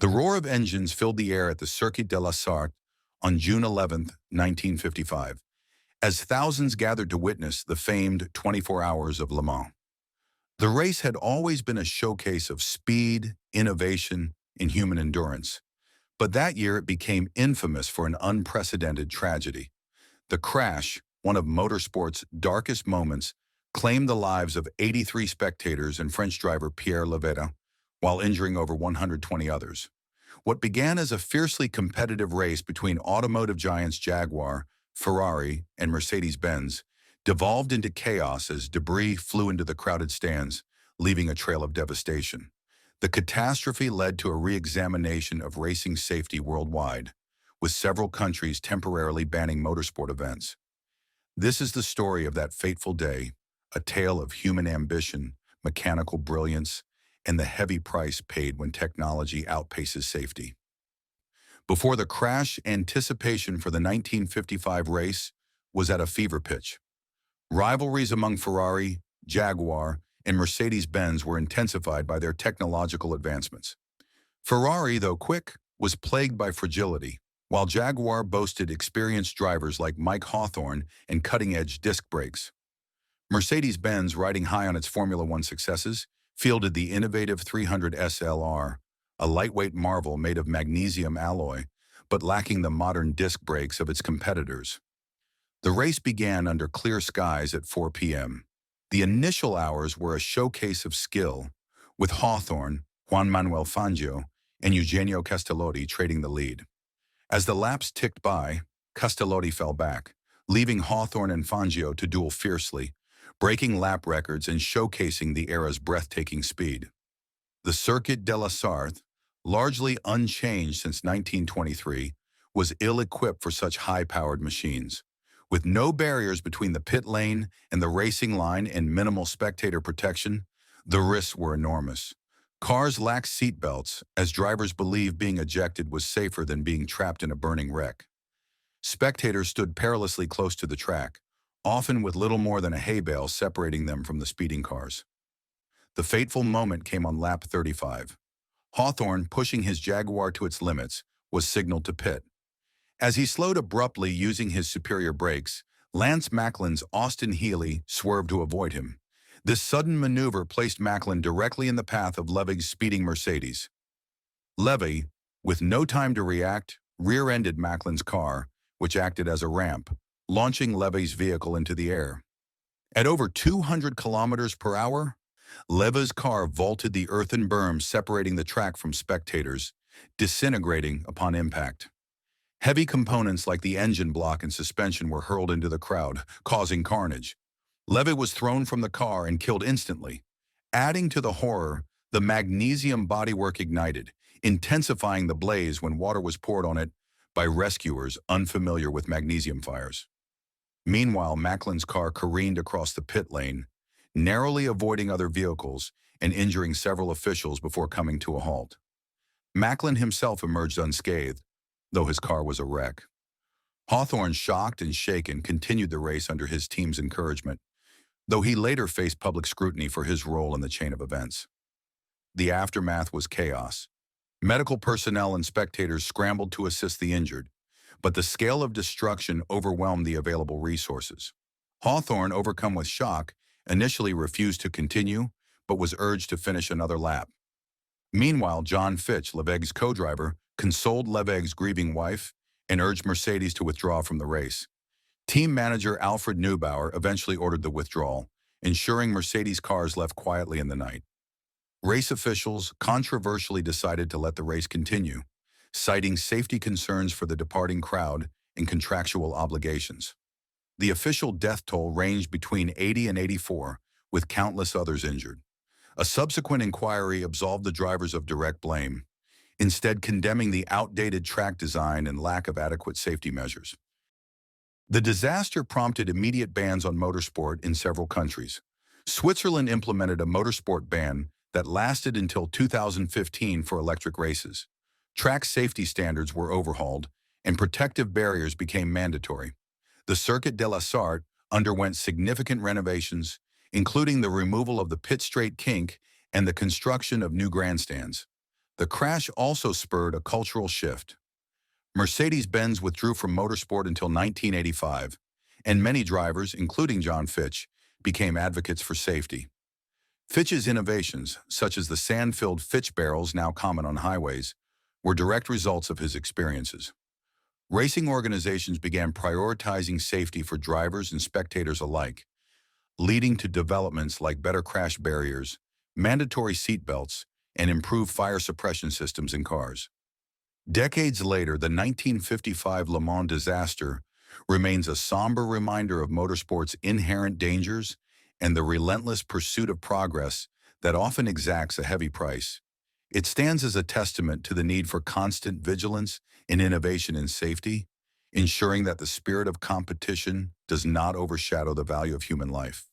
The roar of engines filled the air at the Circuit de la Sarthe on June 11, 1955, as thousands gathered to witness the famed 24 Hours of Le Mans. The race had always been a showcase of speed, innovation, and human endurance, but that year it became infamous for an unprecedented tragedy. The crash, one of motorsport's darkest moments, claimed the lives of 83 spectators and French driver Pierre Levetta, while injuring over 120 others. What began as a fiercely competitive race between automotive giants Jaguar, Ferrari, and Mercedes-Benz devolved into chaos as debris flew into the crowded stands, leaving a trail of devastation. The catastrophe led to a re-examination of racing safety worldwide, with several countries temporarily banning motorsport events. This is the story of that fateful day, a tale of human ambition, mechanical brilliance, and the heavy price paid when technology outpaces safety. Before the crash, anticipation for the 1955 race was at a fever pitch. Rivalries among Ferrari, Jaguar, and Mercedes-Benz were intensified by their technological advancements. Ferrari, though quick, was plagued by fragility, while Jaguar boasted experienced drivers like Mike Hawthorne and cutting-edge disc brakes. Mercedes-Benz, riding high on its Formula One successes, fielded the innovative 300 SLR, a lightweight marvel made of magnesium alloy, but lacking the modern disc brakes of its competitors. The race began under clear skies at 4 p.m. The initial hours were a showcase of skill, with Hawthorne, Juan Manuel Fangio, and Eugenio Castellotti trading the lead. As the laps ticked by, Castellotti fell back, leaving Hawthorne and Fangio to duel fiercely, breaking lap records and showcasing the era's breathtaking speed. The Circuit de la Sarthe, largely unchanged since 1923, was ill-equipped for such high-powered machines. With no barriers between the pit lane and the racing line and minimal spectator protection, the risks were enormous. Cars lacked seatbelts, as drivers believed being ejected was safer than being trapped in a burning wreck. Spectators stood perilously close to the track, often with little more than a hay bale separating them from the speeding cars. The fateful moment came on lap 35. Hawthorne, pushing his Jaguar to its limits, was signaled to pit. As he slowed abruptly using his superior brakes, Lance Macklin's Austin Healey swerved to avoid him. This sudden maneuver placed Macklin directly in the path of Levig's speeding Mercedes. Levy, with no time to react, rear-ended Macklin's car, which acted as a ramp, launching Levy's vehicle into the air. At over 200 kilometers per hour, Levy's car vaulted the earthen berm separating the track from spectators, disintegrating upon impact. Heavy components like the engine block and suspension were hurled into the crowd, causing carnage. Levy was thrown from the car and killed instantly. Adding to the horror, the magnesium bodywork ignited, intensifying the blaze when water was poured on it by rescuers unfamiliar with magnesium fires. Meanwhile, Macklin's car careened across the pit lane, narrowly avoiding other vehicles and injuring several officials before coming to a halt. Macklin himself emerged unscathed, though his car was a wreck. Hawthorne, shocked and shaken, continued the race under his team's encouragement, though he later faced public scrutiny for his role in the chain of events. The aftermath was chaos. Medical personnel and spectators scrambled to assist the injured, but the scale of destruction overwhelmed the available resources. Hawthorne, overcome with shock, initially refused to continue, but was urged to finish another lap. Meanwhile, John Fitch, Leveg's co-driver, consoled Leveg's grieving wife and urged Mercedes to withdraw from the race. Team manager Alfred Neubauer eventually ordered the withdrawal, ensuring Mercedes cars left quietly in the night. Race officials controversially decided to let the race continue, citing safety concerns for the departing crowd and contractual obligations. The official death toll ranged between 80 and 84, with countless others injured. A subsequent inquiry absolved the drivers of direct blame, instead condemning the outdated track design and lack of adequate safety measures. The disaster prompted immediate bans on motorsport in several countries. Switzerland implemented a motorsport ban that lasted until 2015 for electric races. Track safety standards were overhauled, and protective barriers became mandatory. The Circuit de la Sarthe underwent significant renovations, including the removal of the pit straight kink and the construction of new grandstands. The crash also spurred a cultural shift. Mercedes-Benz withdrew from motorsport until 1985, and many drivers, including John Fitch, became advocates for safety. Fitch's innovations, such as the sand-filled Fitch barrels now common on highways, were direct results of his experiences. Racing organizations began prioritizing safety for drivers and spectators alike, leading to developments like better crash barriers, mandatory seatbelts, and improved fire suppression systems in cars. Decades later, the 1955 Le Mans disaster remains a somber reminder of motorsport's inherent dangers and the relentless pursuit of progress that often exacts a heavy price. It stands as a testament to the need for constant vigilance and innovation in safety, ensuring that the spirit of competition does not overshadow the value of human life.